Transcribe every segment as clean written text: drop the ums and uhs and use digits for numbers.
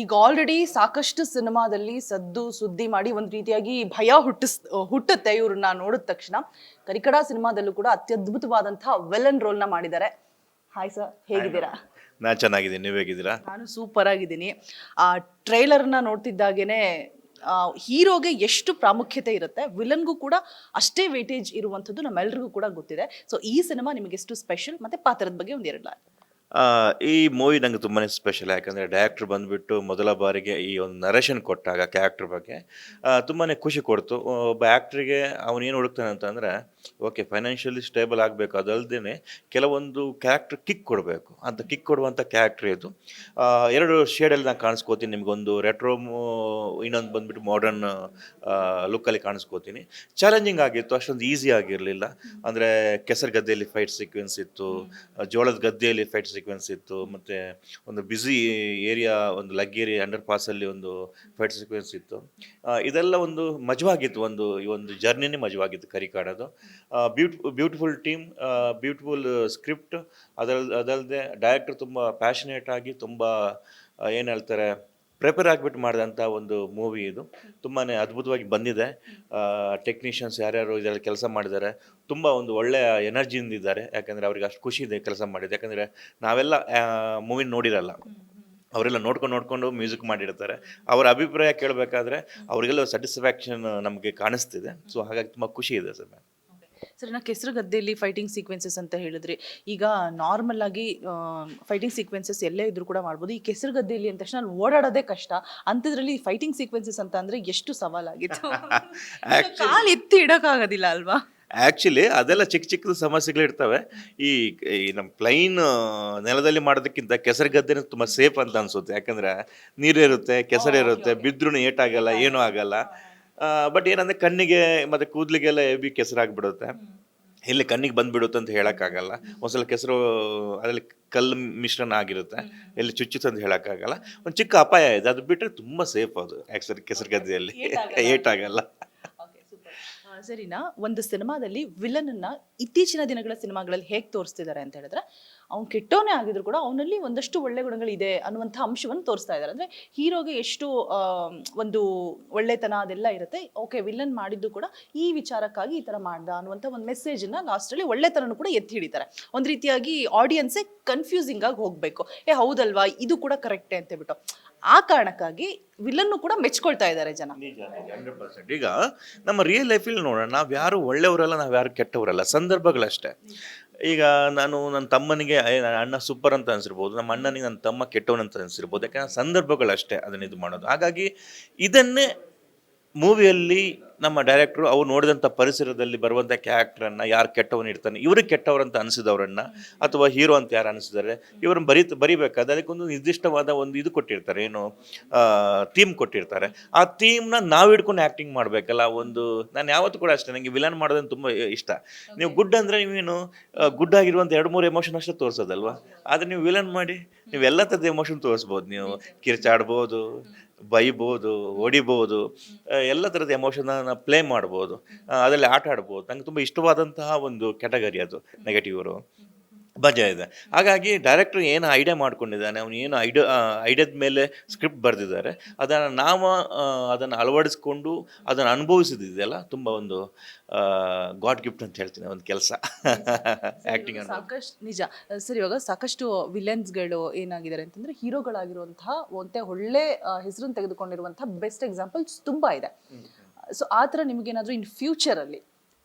ಈಗ ಆಲ್ರೆಡಿ ಸಾಕಷ್ಟು ಸಿನಿಮಾದಲ್ಲಿ ಸದ್ದು ಸುದ್ದಿ ಮಾಡಿ ಒಂದ್ ರೀತಿಯಾಗಿ ಭಯ ಹುಟ್ಟುತ್ತೆ ಇವ್ರನ್ನ ನೋಡಿದ ತಕ್ಷಣ. ಕರಿಕಡ ಸಿನಿಮಾದಲ್ಲೂ ಕೂಡ ಅತ್ಯದ್ಭುತವಾದಂತಹ ವಿಲನ್ ರೋಲ್ ನ ಮಾಡಿದ್ದಾರೆ. ಹಾಯ್ ಸರ್, ಹೇಗಿದ್ದೀರಾ? ನಾನು ಚೆನ್ನಾಗಿದ್ದೀನಿ, ನೀವು ಹೇಗಿದ್ದೀರಾ? ನಾನು ಸೂಪರ್ ಆಗಿದ್ದೀನಿ. ಆ ಟ್ರೈಲರ್ನ ನೋಡ್ತಿದ್ದಾಗೇನೆ ಹೀರೋಗೆ ಎಷ್ಟು ಪ್ರಾಮುಖ್ಯತೆ ಇರುತ್ತೆ, ವಿಲನ್ಗೂ ಕೂಡ ಅಷ್ಟೇ ವೇಟೇಜ್ ಇರುವಂಥದ್ದು ನಮ್ಮೆಲ್ರಿಗೂ ಕೂಡ ಗೊತ್ತಿದೆ. ಸೊ ಈ ಸಿನಿಮಾ ನಿಮಗೆ ಎಷ್ಟು ಸ್ಪೆಷಲ್, ಮತ್ತೆ ಪಾತ್ರದ ಬಗ್ಗೆ ಒಂದೆರಡು ಲೈನ್. ಈ ಮೂವಿ ನಂಗೆ ತುಂಬಾ ಸ್ಪೆಷಲ್. ಯಾಕಂದರೆ ಡೈರೆಕ್ಟ್ರ್ ಬಂದುಬಿಟ್ಟು ಮೊದಲ ಬಾರಿಗೆ ಈ ಒಂದು ನರೇಷನ್ ಕೊಟ್ಟಾಗ ಕ್ಯಾರೆಕ್ಟ್ರ್ ಬಗ್ಗೆ ತುಂಬಾ ಖುಷಿ ಕೊಡ್ತು. ಒಬ್ಬ ಆ್ಯಕ್ಟ್ರಿಗೆ ಅವನೇನು ಹುಡುಕ್ತಾನೆ ಅಂತಂದರೆ, ಓಕೆ ಫೈನಾನ್ಷಿಯಲಿ ಸ್ಟೇಬಲ್ ಆಗಬೇಕು, ಅದಲ್ಲದೆ ಕೆಲವೊಂದು ಕ್ಯಾರೆಕ್ಟ್ರ್ ಕಿಕ್ ಕೊಡಬೇಕು ಅಂತ. ಕಿಕ್ ಕೊಡುವಂಥ ಕ್ಯಾರೆಕ್ಟ್ರ್ ಇದು. ಎರಡು ಶೇಡಲ್ಲಿ ನಾನು ಕಾಣಿಸ್ಕೋತೀನಿ. ನಿಮಗೊಂದು ರೆಟ್ರೋ, ಇನ್ನೊಂದು ಬಂದುಬಿಟ್ಟು ಮಾಡರ್ನ್ ಲುಕ್ಕಲ್ಲಿ ಕಾಣಿಸ್ಕೋತೀನಿ. ಚಾಲೆಂಜಿಂಗ್ ಆಗಿತ್ತು, ಅಷ್ಟೊಂದು ಈಸಿ ಆಗಿರಲಿಲ್ಲ. ಅಂದರೆ ಕೆಸರು ಗದ್ದೆಯಲ್ಲಿ ಫೈಟ್ ಸೀಕ್ವೆನ್ಸ್ ಇತ್ತು, ಜೋಳದ ಗದ್ದೆಯಲ್ಲಿ ಫೈಟ್ ಸೀಕ್ವೆನ್ಸ್ ಇತ್ತು, ಮತ್ತು ಒಂದು ಬ್ಯುಸಿ ಏರಿಯಾ, ಒಂದು ಲಗ್ಗೇರಿ ಅಂಡರ್ ಪಾಸಲ್ಲಿ ಒಂದು ಫೈಟ್ ಸೀಕ್ವೆನ್ಸ್ ಇತ್ತು. ಇದೆಲ್ಲ ಒಂದು ಮಜವಾಗಿತ್ತು, ಈ ಒಂದು ಜರ್ನಿನೇ ಮಜವಾಗಿತ್ತು ಕರಿಕಾಡೋದು. ಬ್ಯೂಟಿಫುಲ್ ಟೀಮ್, ಬ್ಯೂಟಿಫುಲ್ ಸ್ಕ್ರಿಪ್ಟ್, ಅದಲ್ಲದೆ ಡೈರೆಕ್ಟರ್ ತುಂಬ ಪ್ಯಾಷನೇಟ್ ಆಗಿ, ತುಂಬ ಏನು ಹೇಳ್ತಾರೆ, ಪ್ರಿಪೇರ್ ಆಗಿಬಿಟ್ಟು ಮಾಡಿದಂಥ ಒಂದು ಮೂವಿ ಇದು. ತುಂಬಾ ಅದ್ಭುತವಾಗಿ ಬಂದಿದೆ. ಟೆಕ್ನಿಷಿಯನ್ಸ್ ಯಾರ್ಯಾರು ಇದರಲ್ಲಿ ಕೆಲಸ ಮಾಡಿದ್ದಾರೆ ತುಂಬ ಒಂದು ಒಳ್ಳೆಯ ಎನರ್ಜಿಯಿಂದ ಇದ್ದಾರೆ. ಯಾಕಂದರೆ ಅವ್ರಿಗೆ ಅಷ್ಟು ಖುಷಿ ಇದೆ ಕೆಲಸ ಮಾಡಿದೆ. ಯಾಕಂದರೆ ನಾವೆಲ್ಲ ಮೂವಿ ನೋಡಿರಲ್ಲ, ಅವರೆಲ್ಲ ನೋಡ್ಕೊಂಡು ಮ್ಯೂಸಿಕ್ ಮಾಡಿರ್ತಾರೆ. ಅವರ ಅಭಿಪ್ರಾಯ ಕೇಳಬೇಕಾದ್ರೆ ಅವರಿಗೆಲ್ಲ ಸ್ಯಾಟಿಸ್ಫ್ಯಾಕ್ಷನ್ ನಮಗೆ ಕಾಣಿಸ್ತಿದೆ. ಸೊ ಹಾಗಾಗಿ ತುಂಬ ಖುಷಿ ಇದೆ ಸರ್. ಸರ್, ನಾ ಕೆಸರು ಗದ್ದೆಯಲ್ಲಿ ಫೈಟಿಂಗ್ ಸೀಕ್ವೆನ್ಸಸ್ ಅಂತ ಹೇಳಿದ್ರಿ. ಈಗ ನಾರ್ಮಲ್ ಆಗಿ ಫೈಟಿಂಗ್ ಸೀಕ್ವೆನ್ಸಸ್ ಎಲ್ಲೇ ಇದ್ರೂ ಕೂಡ ಮಾಡ್ಬೋದು. ಈ ಕೆಸರು ಗದ್ದೆಯಲ್ಲಿ ಅಂದ ತಕ್ಷಣ ಅಲ್ಲಿ ಓಡಾಡೋದೇ ಕಷ್ಟ. ಅಂಥದ್ರಲ್ಲಿ ಫೈಟಿಂಗ್ ಸೀಕ್ವೆನ್ಸಸ್ ಅಂತ ಅಂದ್ರೆ ಎಷ್ಟು ಸವಾಲಾಗಿತ್ತು. ಕಾಲು ಎತ್ತಿ ಇಡೋಕ್ಕಾಗೋದಿಲ್ಲ ಅಲ್ವಾ? ಆ್ಯಕ್ಚುಲಿ ಅದೆಲ್ಲ ಚಿಕ್ಕ ಚಿಕ್ಕದು ಸಮಸ್ಯೆಗಳಿರ್ತವೆ. ಈ ನಮ್ಮ ಪ್ಲೈನ್ ನೆಲದಲ್ಲಿ ಮಾಡೋದಕ್ಕಿಂತ ಕೆಸರು ಗದ್ದೆನೇ ತುಂಬ ಸೇಫ್ ಅಂತ ಅನಿಸುತ್ತೆ. ಯಾಕಂದರೆ ನೀರಿರುತ್ತೆ, ಕೆಸರಿರುತ್ತೆ, ಬಿದ್ರೂ ಏಟಾಗಲ್ಲ, ಏನೂ ಆಗಲ್ಲ. ಬಟ್ ಏನಂದರೆ ಕಣ್ಣಿಗೆ ಮತ್ತು ಕೂದಲಿಗೆಲ್ಲ ಹೆವಿ ಕೆಸರಾಗ್ಬಿಡುತ್ತೆ. ಎಲ್ಲಿ ಕಣ್ಣಿಗೆ ಬಂದುಬಿಡುತ್ತೆ ಅಂತ ಹೇಳೋಕ್ಕಾಗಲ್ಲ. ಒಂದ್ಸಲ ಕೆಸರು ಅದರಲ್ಲಿ ಕಲ್ಲು ಮಿಶ್ರಣ ಆಗಿರುತ್ತೆ, ಎಲ್ಲಿ ಚುಚ್ಚುತ್ತೆ ಅಂತ ಹೇಳೋಕ್ಕಾಗಲ್ಲ. ಒಂದು ಚಿಕ್ಕ ಅಪಾಯ ಇದೆ, ಅದು ಬಿಟ್ಟರೆ ತುಂಬ ಸೇಫ್ ಅದು. ಆ್ಯಕ್ಚುಲಿ ಕೆಸರು ಗದ್ದೆಯಲ್ಲಿ ಏಟಾಗಲ್ಲ. ಸರಿನಾ, ಒಂದು ಸಿನಿಮಾದಲ್ಲಿ ವಿಲನ್ನ ಇತ್ತೀಚಿನ ದಿನಗಳ ಸಿನಿಮಾಗಳಲ್ಲಿ ಹೇಗೆ ತೋರಿಸ್ತಿದ್ದಾರೆ ಅಂತ ಹೇಳಿದ್ರೆ, ಅವ್ನು ಕೆಟ್ಟವನೇ ಆಗಿದ್ರು ಕೂಡ ಅವನಲ್ಲಿ ಒಂದಷ್ಟು ಒಳ್ಳೆ ಗುಣಗಳಿದೆ ಅನ್ನುವಂಥ ಅಂಶವನ್ನು ತೋರಿಸ್ತಾ ಇದ್ದಾರೆ. ಅಂದ್ರೆ ಹೀರೋಗೆ ಎಷ್ಟು ಒಂದು ಒಳ್ಳೆತನ ಅದೆಲ್ಲ ಇರುತ್ತೆ. ಓಕೆ, ವಿಲನ್ ಮಾಡಿದ್ದು ಕೂಡ ಈ ವಿಚಾರಕ್ಕಾಗಿ ಈ ತರ ಮಾಡ್ದ ಅನ್ನುವಂಥ ಒಂದು ಮೆಸೇಜನ್ನ ಲಾಸ್ಟಲ್ಲಿ ಒಳ್ಳೆತನನು ಕೂಡ ಎತ್ತಿ ಹಿಡಿತಾರೆ. ಒಂದು ರೀತಿಯಾಗಿ ಆಡಿಯನ್ಸೇ ಕನ್ಫ್ಯೂಸಿಂಗ್ ಆಗಿ ಹೋಗ್ಬೇಕು, ಹೌದಲ್ವಾ ಇದು ಕೂಡ ಕರೆಕ್ಟೇ ಅಂತ ಹೇಳ್ಬಿಟ್ಟು. ಆ ಕಾರಣಕ್ಕಾಗಿ ವಿಲನ್ನು ಕೂಡ ಮೆಚ್ಕೊಳ್ತಾ ಇದ್ದಾರೆ ಜನ. 100%. ಈಗ ನಮ್ಮ ರಿಯಲ್ ಲೈಫಲ್ಲಿ ನೋಡೋಣ, ನಾವು ಯಾರು ಒಳ್ಳೆಯವರಲ್ಲ, ನಾವು ಯಾರು ಕೆಟ್ಟವರಲ್ಲ, ಸಂದರ್ಭಗಳಷ್ಟೇ. ಈಗ ನಾನು ನನ್ನ ತಮ್ಮನಿಗೆ ನನ್ನ ಅಣ್ಣ ಸೂಪರ್ ಅಂತ ಅನಿಸಿರ್ಬೋದು, ನಮ್ಮ ಅಣ್ಣನಿಗೆ ನನ್ನ ತಮ್ಮ ಕೆಟ್ಟವನಂತ ಅನಿಸಿರ್ಬೋದು. ಯಾಕಂದರೆ ಸಂದರ್ಭಗಳಷ್ಟೇ ಅದನ್ನ ಇದು ಮಾಡೋದು. ಹಾಗಾಗಿ ಇದನ್ನೇ ಮೂವಿಯಲ್ಲಿ ನಮ್ಮ ಡೈರೆಕ್ಟ್ರು ಅವ್ರು ನೋಡಿದಂಥ ಪರಿಸರದಲ್ಲಿ ಬರುವಂಥ ಕ್ಯಾರೆಕ್ಟ್ರನ್ನು, ಯಾರು ಕೆಟ್ಟವನು ಇರ್ತಾನೆ, ಇವ್ರಿಗೆ ಕೆಟ್ಟವರಂತ ಅನಿಸಿದವ್ರನ್ನ, ಅಥವಾ ಹೀರೋ ಅಂತ ಯಾರು ಅನಿಸಿದ್ದಾರೆ ಇವ್ರನ್ನ ಬರಿಬೇಕಾದ್ರೆ ಅದಕ್ಕೊಂದು ನಿರ್ದಿಷ್ಟವಾದ ಒಂದು ಇದು ಕೊಟ್ಟಿರ್ತಾರೆ, ಏನು ಥೀಮ್ ಕೊಟ್ಟಿರ್ತಾರೆ. ಆ ಥೀಮ್ನ ನಾವು ಹಿಡ್ಕೊಂಡು ಆ್ಯಕ್ಟಿಂಗ್ ಮಾಡಬೇಕಲ್ಲ. ನಾನು ಯಾವತ್ತೂ ಕೂಡ ಅಷ್ಟೇ, ನನಗೆ ವಿಲನ್ ಮಾಡೋದನ್ನು ತುಂಬ ಇಷ್ಟ. ನೀವು ಗುಡ್ ಅಂದರೆ ನೀವೇನು ಗುಡ್ ಆಗಿರುವಂಥ 2-3 ಎಮೋಷನ್ ಅಷ್ಟೇ ತೋರಿಸೋದಲ್ವಾ. ಆದರೆ ನೀವು ವಿಲನ್ ಮಾಡಿ ನೀವು ಎಲ್ಲ ಥರದ ಎಮೋಷನ್ ತೋರಿಸ್ಬೋದು. ನೀವು ಕಿರ್ಚಾಡ್ಬೋದು, ಬೈಬೋದು, ಹೊಡಿಬೋದು, ಎಲ್ಲ ಥರದ ಎಮೋಷನ್ನ ಪ್ಲೇ ಮಾಡ್ಬೋದು, ಅದರಲ್ಲಿ ಆಟ ಆಡ್ಬೋದು. ನಂಗೆ ತುಂಬ ಇಷ್ಟವಾದಂತಹ ಒಂದು ಕ್ಯಾಟಗರಿ ಅದು, ನೆಗೆಟಿವರು ಮಜಾ ಇದೆ. ಹಾಗಾಗಿ ಡೈರೆಕ್ಟ್ರು ಏನು ಐಡಿಯಾ ಮಾಡ್ಕೊಂಡಿದ್ದಾನೆ, ಅವನು ಏನು ಐಡಿಯಾದ ಮೇಲೆ ಸ್ಕ್ರಿಪ್ಟ್ ಬರೆದಿದ್ದಾರೆ, ಅದನ್ನು ಅಳವಡಿಸ್ಕೊಂಡು ಅದನ್ನು ಅನುಭವಿಸಿದೆಯಲ್ಲ, ತುಂಬ ಒಂದು ಗಾಡ್ ಗಿಫ್ಟ್ ಅಂತ ಹೇಳ್ತೀನಿ ಒಂದು ಕೆಲಸ ಆ್ಯಕ್ಟಿಂಗ್ ಅನ್ನೋದು. ಸಾಕಷ್ಟು ನಿಜ ಸರ್. ಇವಾಗ ಸಾಕಷ್ಟು ವಿಲನ್ಸ್ಗಳು ಏನಾಗಿದ್ದಾರೆ ಅಂತಂದ್ರೆ, ಹೀರೋಗಳಾಗಿರುವಂತಹ ಒಳ್ಳೆ ಹೆಸರನ್ನು ತೆಗೆದುಕೊಂಡಿರುವಂತಹ ಬೆಸ್ಟ್ ಎಕ್ಸಾಂಪಲ್ಸ್ ತುಂಬಾ ಇದೆ. ಸೊ ಆ ಥರ ನಿಮಗೇನಾದರೂ ಇನ್ ಫ್ಯೂಚರಲ್ಲಿ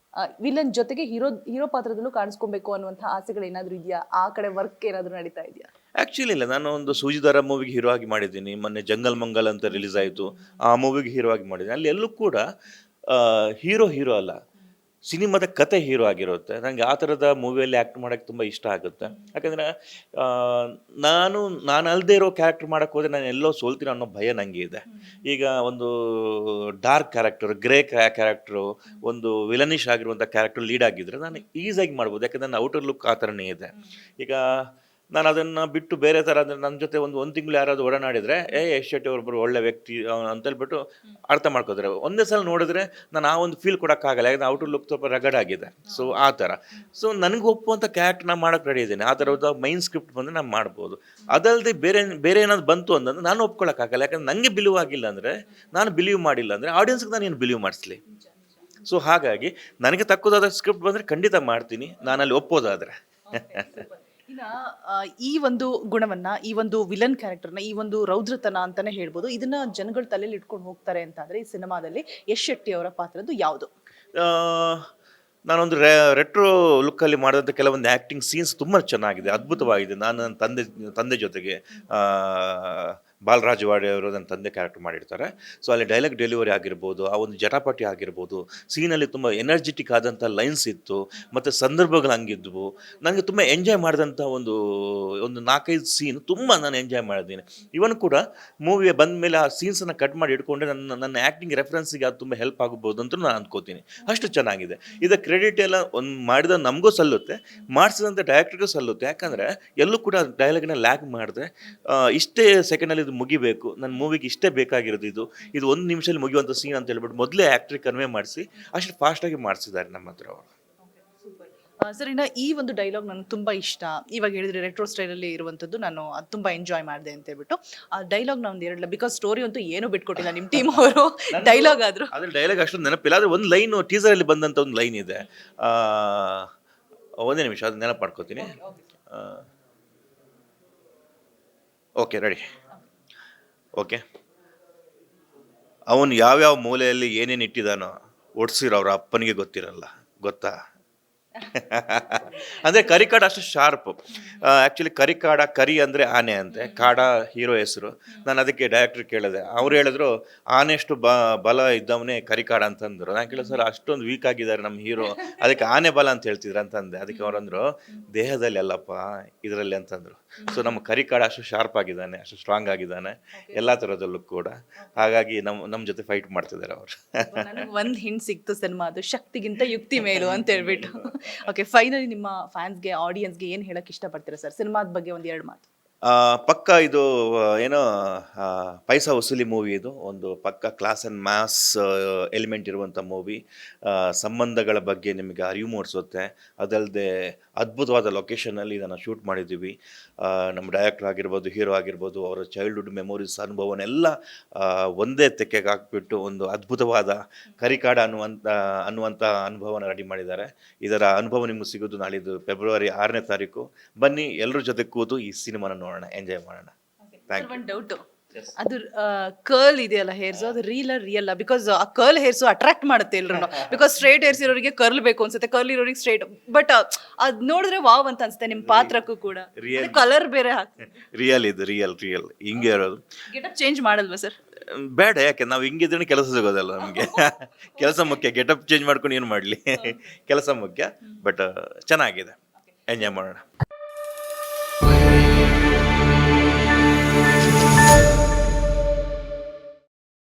ವಿಲನ್ ಜೊತೆಗೆ ಹೀರೋ ಪಾತ್ರದಲ್ಲೂ ಕಾಣಿಸ್ಕೊಬೇಕು ಅನ್ನುವಂಥ ಆಸೆಗಳು ಏನಾದರೂ ಇದೆಯಾ? ಆ ಕಡೆ ವರ್ಕ್ ಏನಾದರೂ ನಡೀತಾ ಇದೆಯಾ? ಆ್ಯಕ್ಚುಲಿ ಇಲ್ಲ, ನಾನು ಒಂದು ಸೂಜಿದಾರ ಮೂವಿಗೆ ಹೀರೋ ಆಗಿ ಮಾಡಿದ್ದೀನಿ. ಮೊನ್ನೆ ಜಂಗಲ್ ಮಂಗಲ್ ಅಂತ ರಿಲೀಸ್ ಆಯಿತು, ಆ ಮೂವಿಗೆ ಹೀರೋ ಆಗಿ ಮಾಡಿದ್ದೀನಿ. ಅಲ್ಲಿ ಎಲ್ಲೂ ಕೂಡ ಹೀರೋ ಅಲ್ಲ, ಸಿನಿಮಾದ ಕತೆ ಹೀರೋ ಆಗಿರುತ್ತೆ. ನನಗೆ ಆ ಥರದ ಮೂವಿಯಲ್ಲಿ ಆ್ಯಕ್ಟ್ ಮಾಡೋಕ್ಕೆ ತುಂಬ ಇಷ್ಟ ಆಗುತ್ತೆ. ಯಾಕಂದರೆ ನಾನು ಅಲ್ಲದೆ ಇರೋ ಕ್ಯಾರೆಕ್ಟರ್ ಮಾಡೋಕ್ಕೆ ಹೋದರೆ ನಾನು ಎಲ್ಲೋ ಸೋಲ್ತೀನಿ ಅನ್ನೋ ಭಯ ನನಗೆ ಇದೆ. ಈಗ ಒಂದು ಡಾರ್ಕ್ ಕ್ಯಾರೆಕ್ಟರ್, ಗ್ರೇ ಕ್ಯಾರೆಕ್ಟ್ರು, ಒಂದು ವಿಲನಿಶ್ ಆಗಿರುವಂಥ ಕ್ಯಾರೆಕ್ಟರ್ ಲೀಡ್ ಆಗಿದ್ದರೆ ನಾನು ಈಸಿಯಾಗಿ ಮಾಡ್ಬೋದು. ಯಾಕಂದರೆ ನನ್ನ ಔಟರ್ ಲುಕ್ ಆ ಥರನೇ ಇದೆ. ಈಗ ನಾನು ಅದನ್ನು ಬಿಟ್ಟು ಬೇರೆ ಥರ ಅಂದರೆ ನನ್ನ ಜೊತೆ ಒಂದು ತಿಂಗಳು ಯಾರಾದ್ರು ಒಡನಾಡಿದರೆ ಯಶ್ ಶೆಟ್ಟಿ ಒಬ್ಬರು ಒಳ್ಳೆ ವ್ಯಕ್ತಿ ಅಂತೇಳ್ಬಿಟ್ಟು ಅರ್ಥ ಮಾಡ್ಕೋತಾರೆ. ಒಂದೇ ಸಲ ನೋಡಿದ್ರೆ ನಾನು ಆ ಒಂದು ಫೀಲ್ ಕೊಡೋಕ್ಕಾಗಲ್ಲ, ಯಾಕಂದರೆ ಔಟರ್ ಲುಕ್ ಸ್ವಲ್ಪ ರಗಡ್ ಆಗಿದೆ. ಸೊ ಆ ಥರ ಸೊ ನನಗೆ ಒಪ್ಪುವಂಥ ಕ್ಯಾರೆಕ್ಟರ್ ನಾನು ಮಾಡೋಕ್ಕೆ ರೆಡಿ ಇದ್ದೀನಿ. ಆ ಥರದ ಮೈನ್ ಸ್ಕ್ರಿಪ್ಟ್ ಬಂದರೆ ನಾನು ಮಾಡ್ಬೋದು. ಅದಲ್ಲದೆ ಬೇರೆ ಏನಾದ್ರು ಬಂತು ಅಂತಂದ್ರೆ ನಾನು ಒಪ್ಕೊಳ್ಳೋಕ್ಕಾಗಲ್ಲ, ಯಾಕಂದ್ರೆ ನನಗೆ ಬಿಲೀವ್ ಆಗಿಲ್ಲ ಅಂದರೆ, ನಾನು ಬಿಲೀವ್ ಮಾಡಿಲ್ಲ ಅಂದರೆ ಆಡಿಯನ್ಸ್ಗೆ ನಾನು ಏನು ಬಿಲೀವ್ ಮಾಡಿಸ್ಲಿ. ಸೊ ಹಾಗಾಗಿ ನನಗೆ ತಕ್ಕದಾದ ಸ್ಕ್ರಿಪ್ಟ್ ಬಂದರೆ ಖಂಡಿತ ಮಾಡ್ತೀನಿ, ನಾನಲ್ಲಿ ಒಪ್ಪೋದಾದರೆ. ಇನ್ನ ಈ ಒಂದು ಗುಣವನ್ನ, ಈ ಒಂದು ವಿಲನ್ ಕ್ಯಾರೆಕ್ಟರ್ನ, ಈ ಒಂದು ರೌದ್ರತನ ಅಂತಾನೆ ಹೇಳ್ಬೋದು, ಇದನ್ನ ಜನಗಳ ತಲೆಯಲ್ಲಿ ಇಟ್ಕೊಂಡು ಹೋಗ್ತಾರೆ ಅಂತ ಅಂದ್ರೆ ಈ ಸಿನಿಮಾದಲ್ಲಿ ಯಶ್ ಶೆಟ್ಟಿ ಅವರ ಪಾತ್ರದ್ದು ಯಾವುದು? ನಾನೊಂದು ರೆಟ್ರೋ ಲುಕ್ಕಲ್ಲಿ ಮಾಡಿದಂಥ ಕೆಲವೊಂದು ಆ್ಯಕ್ಟಿಂಗ್ ಸೀನ್ಸ್ ತುಂಬ ಚೆನ್ನಾಗಿದೆ, ಅದ್ಭುತವಾಗಿದೆ. ನಾನು ನನ್ನ ತಂದೆ ಜೊತೆಗೆ ಬಾಲರಾಜ್ ವಾಡೆ ಅವರು ನನ್ನ ತಂದೆ ಕ್ಯಾರೆಕ್ಟರ್ ಮಾಡಿರ್ತಾರೆ. ಸೊ ಅಲ್ಲಿ ಡೈಲಾಗ್ ಡೆಲಿವರಿ ಆಗಿರ್ಬೋದು, ಆ ಒಂದು ಜಟಾಪಟಿ ಆಗಿರ್ಬೋದು, ಸೀನಲ್ಲಿ ತುಂಬ ಎನರ್ಜೆಟಿಕ್ ಆದಂಥ ಲೈನ್ಸ್ ಇತ್ತು, ಮತ್ತು ಸಂದರ್ಭಗಳು ಹಂಗಿದ್ವು. ನನಗೆ ತುಂಬ ಎಂಜಾಯ್ ಮಾಡಿದಂಥ ಒಂದು 4-5 ಸೀನ್ ತುಂಬ ನಾನು ಎಂಜಾಯ್ ಮಾಡಿದ್ದೀನಿ. ಇವನ್ ಕೂಡ ಮೂವಿಗೆ ಬಂದ ಮೇಲೆ ಆ ಸೀನ್ಸನ್ನು ಕಟ್ ಮಾಡಿ ಇಟ್ಕೊಂಡ್ರೆ ನನ್ನ ಆ್ಯಕ್ಟಿಂಗ್ ರೆಫರೆನ್ಸಿಗೆ ಅದು ತುಂಬ ಹೆಲ್ಪ್ ಆಗ್ಬೋದು ಅಂತ ನಾನು ಅಂದ್ಕೋತೀನಿ. ಅಷ್ಟು ಚೆನ್ನಾಗಿದೆ. ಇದರ ಕ್ರೆಡಿಟ್ ಎಲ್ಲ ಮಾಡಿದ ನಮಗೂ ಸಲ್ಲುತ್ತೆ, ಮಾಡಿಸಿದಂಥ ಡೈರೆಕ್ಟ್ರಿಗೂ ಸಲ್ಲುತ್ತೆ. ಯಾಕಂದರೆ ಎಲ್ಲೂ ಕೂಡ ಡೈಲಾಗ್ನ ಲ್ಯಾಗ್ ಮಾಡಿದೆ, ಇಷ್ಟೇ ಸೆಕೆಂಡಲ್ಲಿ ಇದು ಮುಗಿಬೇಕು, ನನ್ನ ಮೂವಿಗೆ ಇಷ್ಟೇ ಬೇಕಾಗಿರೋದು, ಇದು 1 ನಿಮಿಷದಲ್ಲಿ ಮುಗಿಯುವಂಥ ಸೀನ್ ಅಂತ ಹೇಳ್ಬಿಟ್ಟು ಮೊದಲೇ ಆ್ಯಕ್ಟ್ರಿಗೆ ಕನ್ವೆ ಮಾಡಿಸಿ ಅಷ್ಟು ಫಾಸ್ಟಾಗಿ ಮಾಡಿಸಿದ್ದಾರೆ ನಮ್ಮ ಹತ್ರ ಅವರು. ಸರ್, ಇನ್ನ ಈ ಒಂದು ಡೈಲಾಗ್ ನನಗೆ ತುಂಬಾ ಇಷ್ಟ. ಇವಾಗ ಹೇಳಿದ್ರೆ ರೆಟ್ರೋ ಸ್ಟೈಲಲ್ಲಿ ಇರುವಂಥದ್ದು, ನಾನು ಅದು ತುಂಬಾ ಎಂಜಾಯ್ ಮಾಡಿದೆ ಅಂತ ಹೇಳ್ಬಿಟ್ಟು ಆ ಡೈಲಾಗ್ ನಾನು ಎರಡಲ್ಲ, ಬಿಕಾಸ್ ಸ್ಟೋರಿ ಅಂತೂ ಏನೂ ಬಿಟ್ಕೊಟ್ಟಿಲ್ಲ ನಿಮ್ಮ ಟೀಮ್ ಅವರು. ಡೈಲಾಗ್ ಆದರೂ ಅದ್ರ ಡೈಲಾಗ್ ಅಷ್ಟು ನೆನಪಿಲ್ಲ, ಆದರೆ ಒಂದು ಲೈನ್ ಟೀಸರಲ್ಲಿ ಬಂದಂಥ ಒಂದು ಲೈನ್ ಇದೆ. ಒಂದೇ ನಿಮಿಷ ಅದು ನೆನಪು ಮಾಡ್ಕೋತೀನಿ. Okay, ready. ಓಕೆ, ಅವನು ಯಾವ್ಯಾವ ಮೂಲೆಯಲ್ಲಿ ಏನೇನು ಇಟ್ಟಿದ್ದಾನೋ ಒಡ್ಸಿರೋ ಅವ್ರ ಅಪ್ಪನಿಗೆ ಗೊತ್ತಿರಲ್ಲ, ಗೊತ್ತಾ? ಅಂದರೆ ಕರಿಕಾಡ ಅಷ್ಟು ಶಾರ್ಪ್. ಆ್ಯಕ್ಚುಲಿ ಕರಿ ಅಂದರೆ ಆನೆ ಅಂತೆ, ಕಾಡ ಹೀರೋ ಹೆಸರು. ನಾನು ಅದಕ್ಕೆ ಡೈರೆಕ್ಟ್ರ್ ಕೇಳಿದೆ, ಅವ್ರು ಹೇಳಿದ್ರು ಆನೆಷ್ಟು ಬಲ ಇದ್ದವನೇ ಕರಿಕಾಡ ಅಂತಂದರು. ನಾನು ಕೇಳಿದೆ, ಸರ್ ಅಷ್ಟೊಂದು ವೀಕ್ ಆಗಿದ್ದಾರೆ ನಮ್ಮ ಹೀರೋ, ಅದಕ್ಕೆ ಆನೆ ಬಲ ಅಂತ ಹೇಳ್ತಿದ್ರು ಅಂತಂದೆ. ಅದಕ್ಕೆ ಅವರಂದರು, ದೇಹದಲ್ಲಿ ಅಲ್ಲಪ್ಪ, ಇದರಲ್ಲಿ ಅಂತಂದರು. ಸೊ ನಮ್ಮ ಕರಿಕಾಡ ಅಷ್ಟು ಶಾರ್ಪ್ ಆಗಿದ್ದಾನೆ, ಅಷ್ಟು ಸ್ಟ್ರಾಂಗ್ ಆಗಿದ್ದಾನೆ ಎಲ್ಲ ಥರದಲ್ಲೂ ಕೂಡ. ಹಾಗಾಗಿ ನಮ್ಮ ಜೊತೆ ಫೈಟ್ ಮಾಡ್ತಿದ್ದಾರೆ ಅವರು. ನನಗೆ ಒಂದು ಹಿಂಟ್ ಸಿಕ್ತು ಸಿನಿಮಾದು, ಶಕ್ತಿಗಿಂತ ಯುಕ್ತಿ ಮೇಲು ಅಂತ ಹೇಳ್ಬಿಟ್ಟು. ಓಕೆ, ಫೈನಲಿ ನಿಮ್ಮ ಫ್ಯಾನ್ಸ್ಗೆ, ಆಡಿಯನ್ಸ್ಗೆ ಏನು ಹೇಳಕ್ಕೆ ಇಷ್ಟಪಡ್ತೀರಾ ಸರ್ ಸಿನಿಮಾದ ಬಗ್ಗೆ ಒಂದು 2 ಮಾತು? ಪಕ್ಕ ಇದು ಏನೋ ಪೈಸಾ ವಸೂಲಿ ಮೂವಿ. ಇದು ಒಂದು ಪಕ್ಕ ಕ್ಲಾಸ್ ಆ್ಯಂಡ್ ಮ್ಯಾಸ್ ಎಲಿಮೆಂಟ್ ಇರುವಂಥ ಮೂವಿ. ಸಂಬಂಧಗಳ ಬಗ್ಗೆ ನಿಮಗೆ ಅರಿವು ಮೂಡಿಸುತ್ತೆ. ಅದಲ್ಲದೆ ಅದ್ಭುತವಾದ ಲೊಕೇಶನಲ್ಲಿ ಇದನ್ನು ಶೂಟ್ ಮಾಡಿದ್ದೀವಿ. ನಮ್ಮ ಡೈರೆಕ್ಟರ್ ಆಗಿರ್ಬೋದು, ಹೀರೋ ಆಗಿರ್ಬೋದು, ಅವರ ಚೈಲ್ಡ್ಹುಡ್ ಮೆಮೊರೀಸ್ ಅನುಭವನೆಲ್ಲ ಒಂದೇ ತೆಕ್ಕೆಗೆ ಹಾಕ್ಬಿಟ್ಟು ಒಂದು ಅದ್ಭುತವಾದ ಕರಿಕಾಡ ಅನ್ನುವಂಥ ಅನುಭವನ ರೆಡಿ ಮಾಡಿದ್ದಾರೆ. ಇದರ ಅನುಭವ ನಿಮ್ಗೆ ಸಿಗೋದು ನಾಳಿದ್ದು ಫೆಬ್ರವರಿ 6ನೇ ತಾರೀಕು. ಬನ್ನಿ, ಎಲ್ಲರ ಜೊತೆ ಕೂತು ಈ ಸಿನಿಮಾನ ನೋಡೋಣ, ಎಂಜಾಯ್ ಮಾಡೋಣ. ಒಂದು ಡೌಟು, ಅದು ಕರ್ಲ್ ಇದೆಯಲ್ಲ ಹೇರ್ಸು, ಅದು ರಿಯಲ್? ಬಿಕಾಸ್ ಆ ಕರ್ಲ್ ಹೇರ್ಸು ಅಟ್ರಾಕ್ಟ್ ಮಾಡುತ್ತೆ ಎಲ್ರು. ಬಿಕಾಸ್ ಸ್ಟ್ರೇಟ್ ಹೇರ್ಸ್ ಇರೋರಿಗೆ ಕರ್ಲ್ ಬೇಕು ಅನ್ಸುತ್ತೆ, ಕರ್ಲ್ ಇರೋರಿಗೆ ಸ್ಟ್ರೇಟ್. ಬಟ್ ಅದ್ ನೋಡಿದ್ರೆ ವಾವ್ ಅಂತ ಅನ್ಸುತ್ತೆ. ನಿಮ್ಮ ಪಾತ್ರಕ್ಕೂ ಕೂಡ ಕಲರ್ ಬೇರೆ ಹಾಕ್ತಾರೆ. ರಿಯಲ್ ಹಿಂಗೆ ಇರೋದು. ಗೆಟಪ್ ಚೇಂಜ್ ಮಾಡಲ್ವಾ ಸರ್? ಬೇಡ, ಯಾಕೆ ನಾವು ಹಿಂಗಿದ್ರೆ ಕೆಲಸ ಸಿಗೋದಲ್ಲ ನಮಗೆ. ಕೆಲಸ ಮುಖ್ಯ, ಗೆಟಪ್ ಚೇಂಜ್ ಮಾಡ್ಕೊಂಡು ಏನು ಮಾಡಲಿ, ಕೆಲಸ ಮುಖ್ಯ. ಬಟ್ ಚೆನ್ನಾಗಿದೆ, ಎಂಜಾಯ್ ಮಾಡೋಣ.